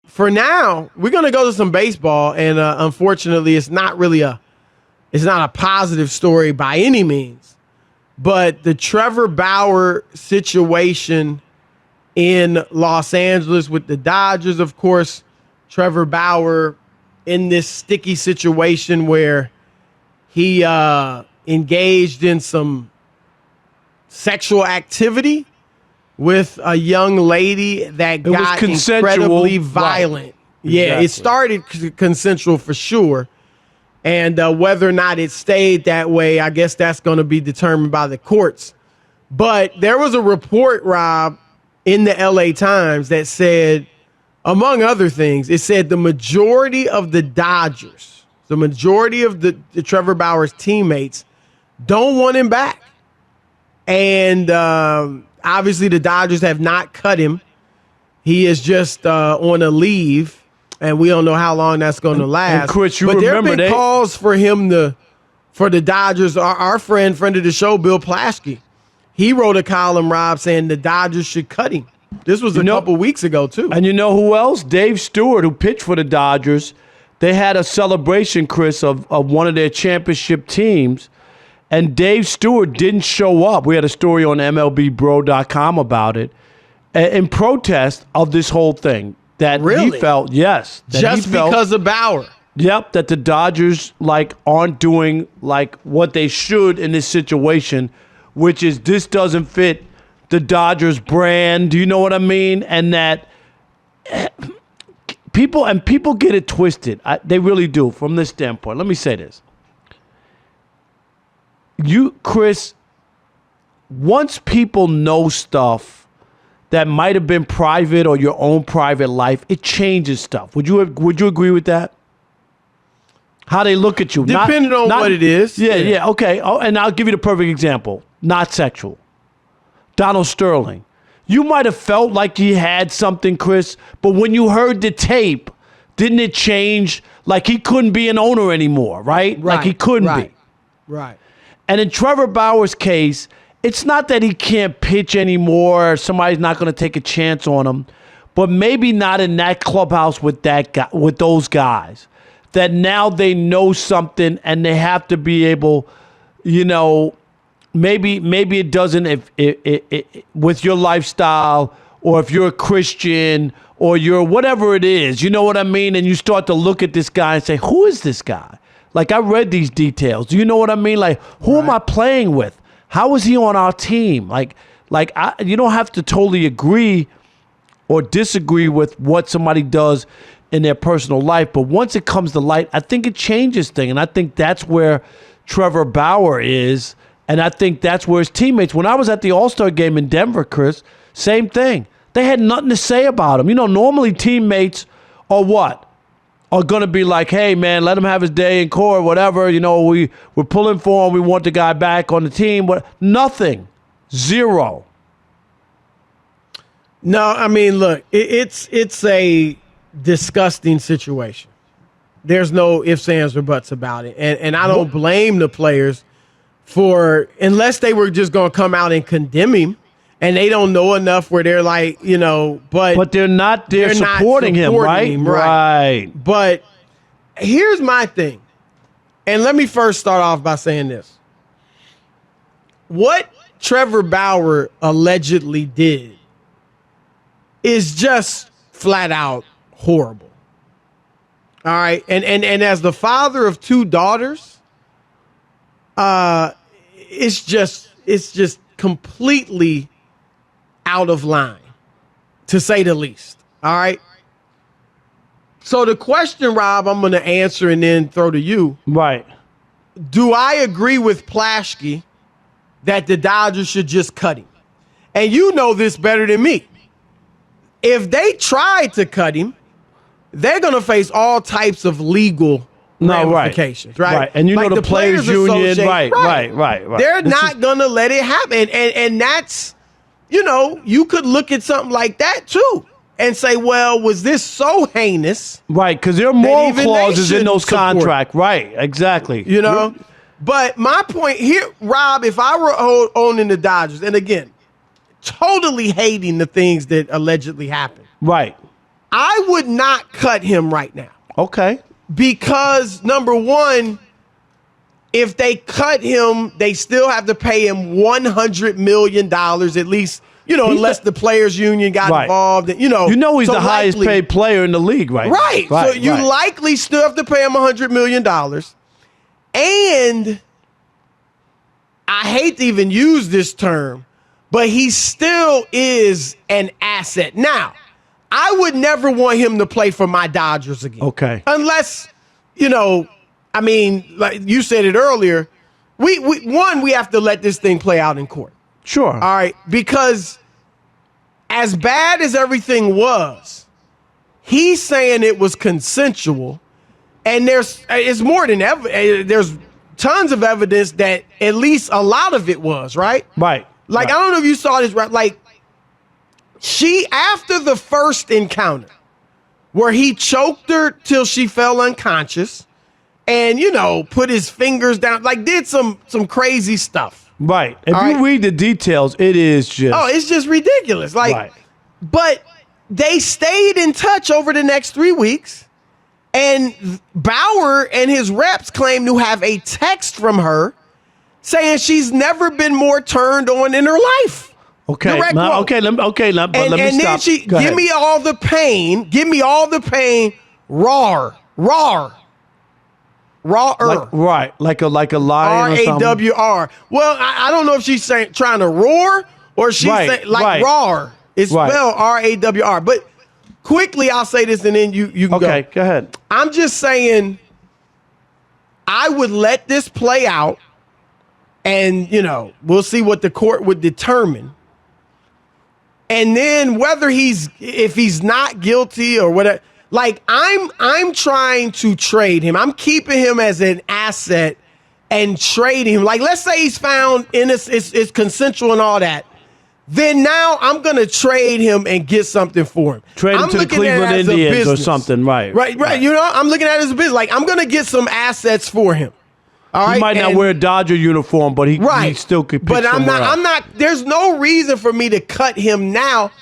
for now, we're going to go to some baseball, and unfortunately, it's not a positive story by any means. But the Trevor Bauer situation in Los Angeles with the Dodgers, of course, Trevor Bauer in this sticky situation where he engaged in some sexual activity with a young lady that got incredibly violent. Right. Yeah, exactly. It started consensual for sure. And whether or not it stayed that way, I guess that's going to be determined by the courts. But there was a report, Rob, in the LA Times that said, among other things, it said the majority of the Dodgers, the majority of the Trevor Bauer's teammates don't want him back. And obviously the Dodgers have not cut him. He is just on a leave. And we don't know how long that's going to last. And Chris, but there have been calls for him for the Dodgers. Our friend of the show, Bill Plaschke, he wrote a column, Rob, saying the Dodgers should cut him. This was a couple weeks ago, too. And you know who else? Dave Stewart, who pitched for the Dodgers. They had a celebration, Chris, of one of their championship teams. And Dave Stewart didn't show up. We had a story on MLBBro.com about it in protest of this whole thing. That really? He felt, yes. Just because of Bauer. Yep, that the Dodgers aren't doing what they should in this situation, which is this doesn't fit the Dodgers brand. Do you know what I mean? And that people get it twisted. They really do from this standpoint. Let me say this. Chris, once people know stuff that might have been private or your own private life, it changes stuff. Would you agree with that? How they look at you. Depending on what it is. Yeah, okay. Oh, and I'll give you the perfect example. Not sexual. Donald Sterling. You might have felt like he had something, Chris, but when you heard the tape, didn't it change? Like he couldn't be an owner anymore, right? Like he couldn't be. Right. And in Trevor Bauer's case, it's not that he can't pitch anymore or somebody's not going to take a chance on him, but maybe not in that clubhouse with that guy, with those guys. That now they know something and they have to be able, maybe it doesn't if with your lifestyle or if you're a Christian or you're whatever it is, you know what I mean? And you start to look at this guy and say, who is this guy? Like I read these details. Do you know what I mean? Like who am I playing with? How is he on our team? You don't have to totally agree or disagree with what somebody does in their personal life, but once it comes to light, I think it changes things, and I think that's where Trevor Bauer is, and I think that's where his teammates. When I was at the All-Star game in Denver, Chris, same thing. They had nothing to say about him. Normally teammates are what? Are going to be like, hey, man, let him have his day in court, whatever. We're pulling for him. We want the guy back on the team. But nothing. Zero. No, I mean, look, it's a disgusting situation. There's no ifs, ands, or buts about it. And I don't blame the players unless they were just going to come out and condemn him. And they don't know enough where they're like, but they're not supporting him, right? Right. But here's my thing. And let me first start off by saying this. What Trevor Bauer allegedly did is just flat out horrible. All right. And as the father of two daughters, it's just completely out of line, to say the least. All right. So the question, Rob, I'm going to answer and then throw to you. Right. Do I agree with Plaschke that the Dodgers should just cut him? And you know this better than me. If they try to cut him, they're going to face all types of legal ramifications, right? And the Players Union, right. They're not going to let it happen. And that's, you could look at something like that too and say, well, was this so heinous? Right, because there are moral clauses in those contracts. Right, exactly. But my point here, Rob, if I were owning the Dodgers, and again, totally hating the things that allegedly happened. Right. I would not cut him right now. Okay. Because, number one, if they cut him, they still have to pay him $100 million at least, unless the players' union got involved. And, he's so the highest paid player in the league right now. Right. So you likely still have to pay him $100 million. And I hate to even use this term, but he still is an asset. Now, I would never want him to play for my Dodgers again. Okay. Unless, like you said it earlier, we have to let this thing play out in court. Sure. All right. Because as bad as everything was, he's saying it was consensual. And it's more than ever. There's tons of evidence that at least a lot of it was, right? Right. Like, I don't know if you saw this, right? Like, after the first encounter where he choked her till she fell unconscious and, put his fingers down, like did some crazy stuff. Right. If you read the details, it is just. Oh, it's just ridiculous. Like, but they stayed in touch over the next 3 weeks. And Bauer and his reps claim to have a text from her saying she's never been more turned on in her life. Okay. Let me stop. And then she give me all the pain. Give me all the pain. Raw. Like a lion or something. RAWR. Well, I don't know if she's trying to roar or she's saying raw. It's spelled RAWR. But quickly, I'll say this and then you can go. Okay, go ahead. I'm just saying I would let this play out and, we'll see what the court would determine. And then if he's not guilty or whatever, like I'm trying to trade him. I'm keeping him as an asset and trading him. Like, let's say he's found innocent, it's consensual and all that. Then now I'm going to trade him and get something for him. Trade him to the Cleveland Indians or something, right? Right. I'm looking at it as a business. Like, I'm going to get some assets for him. All right. He might not wear a Dodger uniform, but he still could pick somewhere else. I'm not. There's no reason for me to cut him now,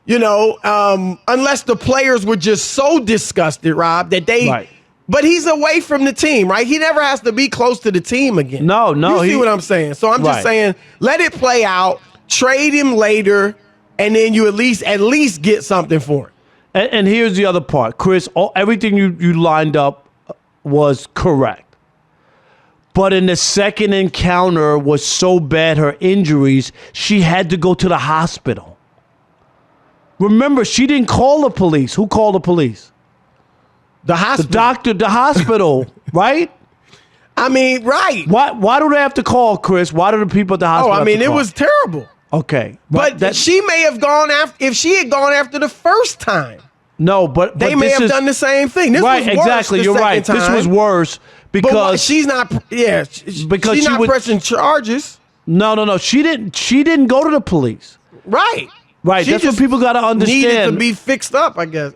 unless the players were just so disgusted, Rob, that they. Right. But he's away from the team, right? He never has to be close to the team again. No. You see what I'm saying? So I'm just saying, let it play out. Trade him later, and then you at least get something for him. And here's the other part, Chris. Everything you lined up was correct. But in the second encounter was so bad, her injuries, she had to go to the hospital. Remember, she didn't call the police. Who called the police? The hospital. The doctor, the hospital, right? Right. Why do they have to call, Chris? Why do the people at the hospital have to call? It was terrible. Okay. But she may have gone after, if she had gone after the first time. No, but they may have done the same thing. This was worse exactly. You're right. Time. This was worse because she's not. Yeah, because she's not pressing charges. No. She didn't go to the police. Right. That's what people got to understand. Needed to be fixed up, I guess.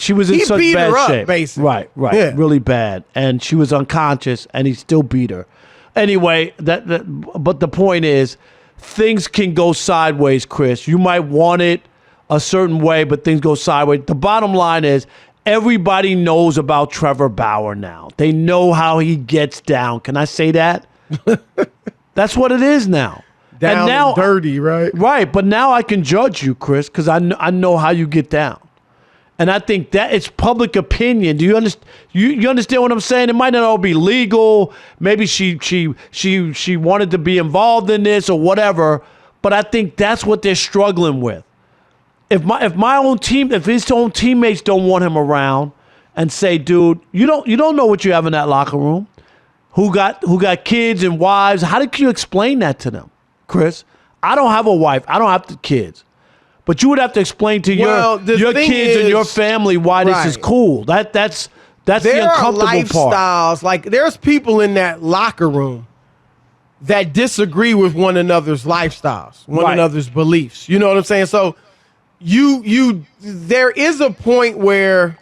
She was in such bad shape. Basically. Right. Yeah. Really bad, and she was unconscious, and he still beat her. Anyway, but the point is, things can go sideways, Chris. You might want it a certain way, but things go sideways. The bottom line is everybody knows about Trevor Bauer now. They know how he gets down. Can I say that? That's what it is now. Down and now, dirty, right? Right, but now I can judge you, Chris, because I know how you get down. And I think that it's public opinion. Do you understand? You understand what I'm saying? It might not all be legal. Maybe she wanted to be involved in this or whatever. But I think that's what they're struggling with. If his own teammates don't want him around and say, dude, you don't know what you have in that locker room. Who got kids and wives? How did you explain that to them, Chris? I don't have a wife. I don't have the kids. But you would have to explain to your kids and your family why this is cool. That's the uncomfortable part. There are lifestyles. Like, there's people in that locker room that disagree with one another's lifestyles, one another's beliefs. You know what I'm saying? So there is a point where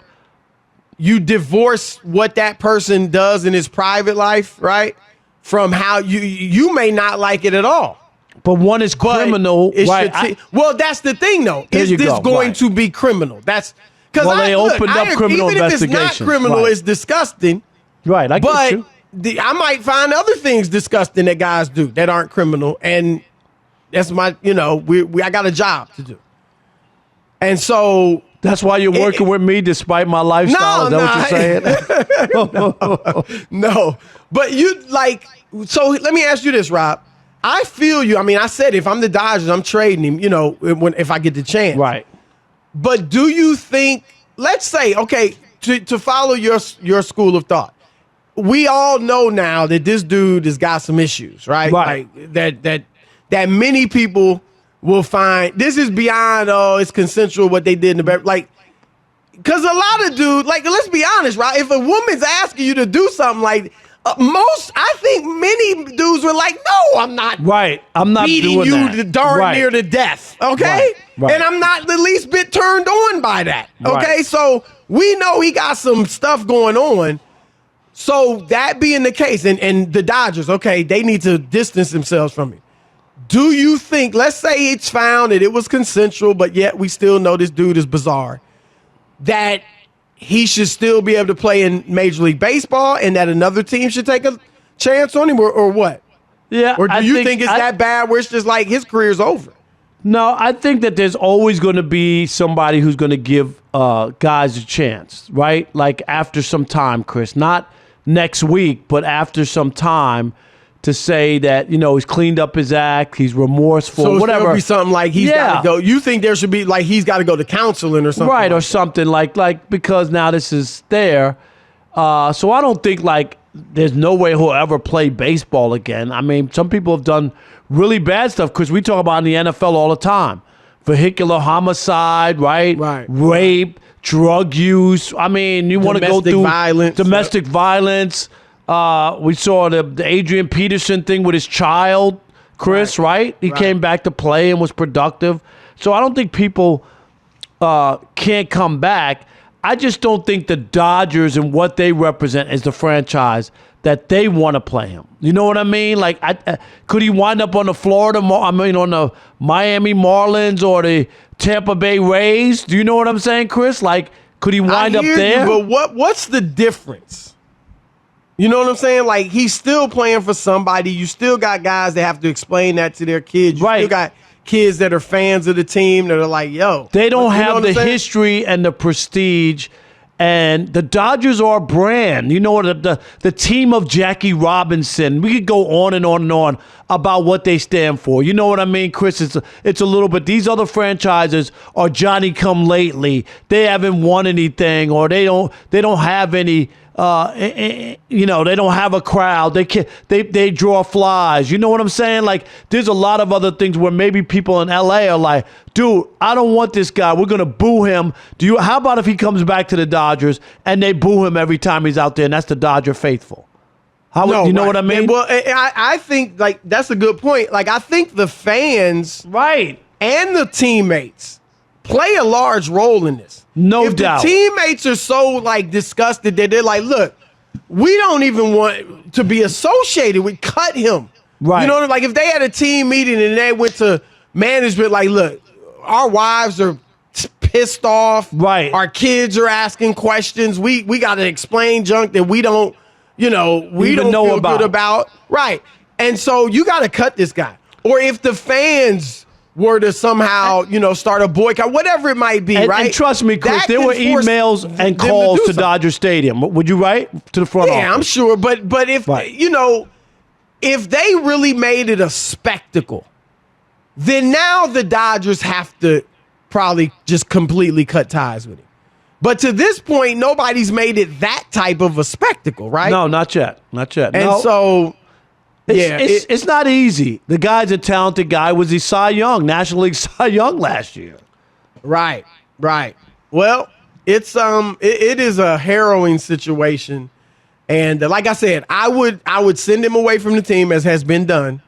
you divorce what that person does in his private life, right? From how you may not like it at all. But one is criminal, right? Well, that's the thing, though. Is this going to be criminal? That's Because Well, they opened up criminal investigation. Even if it's not criminal, Right. it's disgusting. Right, I get But you. I might find other things disgusting that guys do that aren't criminal, and that's my, I got a job to do, and so That's why you're working with me despite my lifestyle. Is that what you're saying? no. But so let me ask you this, Rob. I feel you. I mean, I said if I'm the Dodgers, I'm trading him, if I get the chance. Right. But do you think, let's say, okay, to follow your school of thought, we all know now that this dude has got some issues, right? Right. Like that many people will find this is beyond, it's consensual what they did in the bedroom. Like, because a lot of dudes, like, let's be honest, right? If a woman's asking you to do something like I think many dudes were like, no, I'm not. Right. I'm not beating doing you that. to darn near to death. Okay. Right. And I'm not the least bit turned on by that. Okay. Right. So we know he got some stuff going on. So that being the case, and the Dodgers, okay, they need to distance themselves from it. Do you think, let's say it's found that it was consensual, but yet we still know this dude is bizarre, that he should still be able to play in Major League Baseball and that another team should take a chance on him or what? Yeah. Or do you think it's that bad where it's just like his career's over? No, I think that there's always going to be somebody who's going to give guys a chance, right? Like after some time, Chris, not next week, but after some time to say that, he's cleaned up his act, he's remorseful, so whatever. So be something like he's got to go. You think there should be like he's got to go to counseling or something? Right, like or something like because now this is there. So I don't think like there's no way he'll ever play baseball again. I mean, some people have done really bad stuff because we talk about in the NFL all the time. Vehicular homicide, right? Right. Rape, drug use. I mean, you want to go through domestic violence. We saw the Adrian Peterson thing with his child, Chris, right? He came back to play and was productive. So I don't think people can't come back. I just don't think the Dodgers and what they represent as the franchise that they want to play him. You know what I mean? Like, could he wind up on the on the Miami Marlins or the Tampa Bay Rays? Do you know what I'm saying, Chris? Like, could he wind up there? But what's the difference? You know what I'm saying? Like, he's still playing for somebody. You still got guys that have to explain that to their kids. You still got kids that are fans of the team that are like, yo. They don't have the history and the prestige. And the Dodgers are a brand. You know what? The team of Jackie Robinson. We could go on and on and on about what they stand for. You know what I mean, Chris? It's a little bit. These other franchises are Johnny come lately. They haven't won anything, or they don't have any. They don't have a crowd. They draw flies. You know what I'm saying? Like, there's a lot of other things where maybe people in LA are like, dude, I don't want this guy. We're gonna boo him. How about if he comes back to the Dodgers and they boo him every time he's out there, and that's the Dodger faithful? You know what I mean? Well, I think like that's a good point. Like, I think the fans, and the teammates play a large role in this. No doubt. The teammates are so like disgusted that they're like, look, we don't even want to be associated with, cut him. Right. You know, like if they had a team meeting and they went to management like, look, our wives are pissed off. Right. Our kids are asking questions. We got to explain junk that we don't know feel good about. Right. And so you got to cut this guy. Or if the fans were to somehow, start a boycott, whatever it might be, right? And trust me, Chris, there were emails and calls to Dodger Stadium. Would you write to the front office? Yeah, I'm sure. But if, if they really made it a spectacle, then now the Dodgers have to probably just completely cut ties with him. But to this point, nobody's made it that type of a spectacle, right? No, not yet. Not yet. And so... It's not easy. The guy's a talented guy. Was he Cy Young, National League Cy Young last year? Right. Well, it's it is a harrowing situation, and like I said, I would send him away from the team as has been done,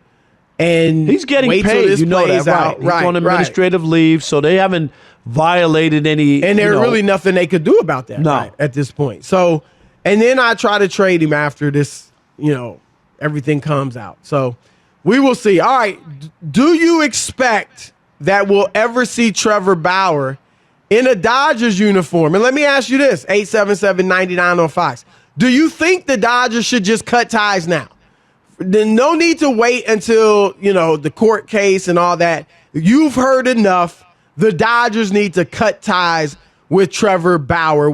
and he's getting paid. You know that, right? He's on administrative leave, so they haven't violated any. And there's really nothing they could do about that. No, right, at this point. So, and then I try to trade him after this. Everything comes out. So we will see. All right. Do you expect that we'll ever see Trevor Bauer in a Dodgers uniform. And let me ask you this, 877-99 on Fox. Do you think the Dodgers should just cut ties now? Then no need to wait until, the court case and all that. You've heard enough. The Dodgers need to cut ties with Trevor Bauer.